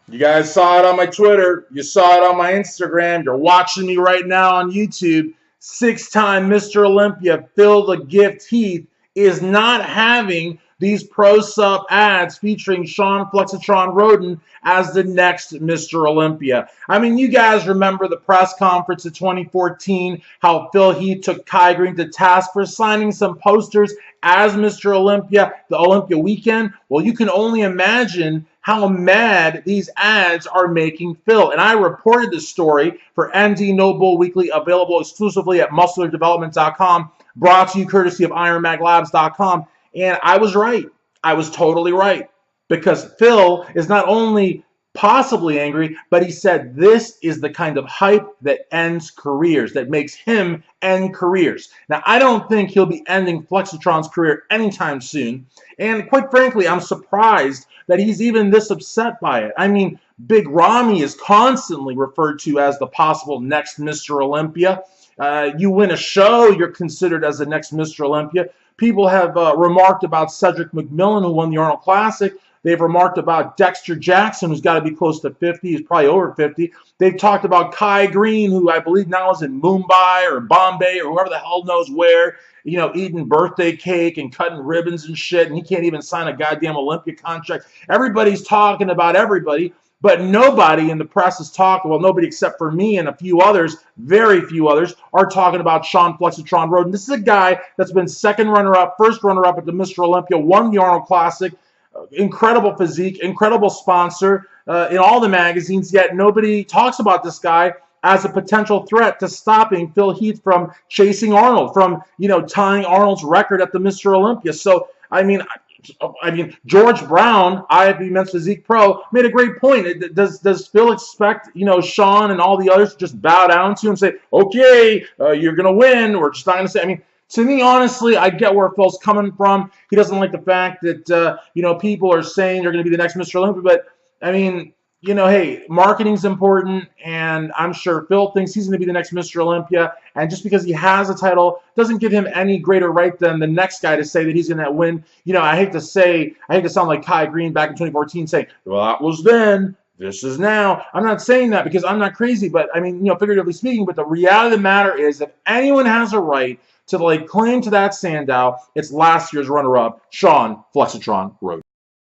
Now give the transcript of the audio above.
You guys saw it on my Twitter. You saw it on my Instagram. You're watching me right now on YouTube. Six-time Mr. Olympia, Phil the Gift Heath, is not having these pro sub ads featuring SHAWN Flexatron RHODEN as the next Mr. Olympia. I mean, you guys remember the press conference of 2014, how Phil Heath took Kai Green to task for signing some posters as Mr. Olympia, the Olympia weekend. Well, you can only imagine how mad these ads are making Phil. And I reported this story for ND No Bull Weekly, available exclusively at musculardevelopment.com, brought to you courtesy of ironmaglabs.com. And I was right. I was totally right. Because Phil is not only possibly angry, but he said this is the kind of hype that ends careers, that makes him end careers. Now, I don't think he'll be ending Flexatron's career anytime soon. And quite frankly, I'm surprised that he's even this upset by it. I mean, Big Ramy is constantly referred to as the possible next Mr. Olympia. You win a show, you're considered as the next Mr. Olympia. People have remarked about Cedric McMillan, who won the Arnold Classic. They've remarked about Dexter Jackson, who's got to be close to 50. He's probably over 50. They've talked about Kai Green, who I believe now is in Mumbai or Bombay or whoever the hell knows where, you know, eating birthday cake and cutting ribbons and shit, and he can't even sign a goddamn Olympia contract. Everybody's talking about everybody, but nobody in the press is talking, well, nobody except for me and a few others, very few others, are talking about SHAWN Flexatron RHODEN. This is a guy that's been second runner-up, first runner-up at the Mr. Olympia, won the Arnold Classic, incredible physique, incredible sponsor in all the magazines, yet nobody talks about this guy as a potential threat to stopping Phil Heath from chasing Arnold, from, you know, tying Arnold's record at the Mr. Olympia. So, I mean, George Brown, IFB Men's Physique Pro, made a great point. Does Phil expect, you know, SHAWN and all the others to just bow down to him and say, okay, you're going to win? We're just not going to say, I mean, to me, honestly, I get where Phil's coming from. He doesn't like the fact that, you know, people are saying they're going to be the next Mr. Olympia. But, I mean, you know, hey, marketing's important, and I'm sure Phil thinks he's going to be the next Mr. Olympia. And just because he has a title doesn't give him any greater right than the next guy to say that he's going to win. You know, I hate to sound like Kai Green back in 2014 saying, well, that was then. This is now. I'm not saying that because I'm not crazy, but I mean, you know, figuratively speaking, but the reality of the matter is if anyone has a right to like claim to that Sandow, it's last year's runner-up, SHAWN Flexatron RHODEN.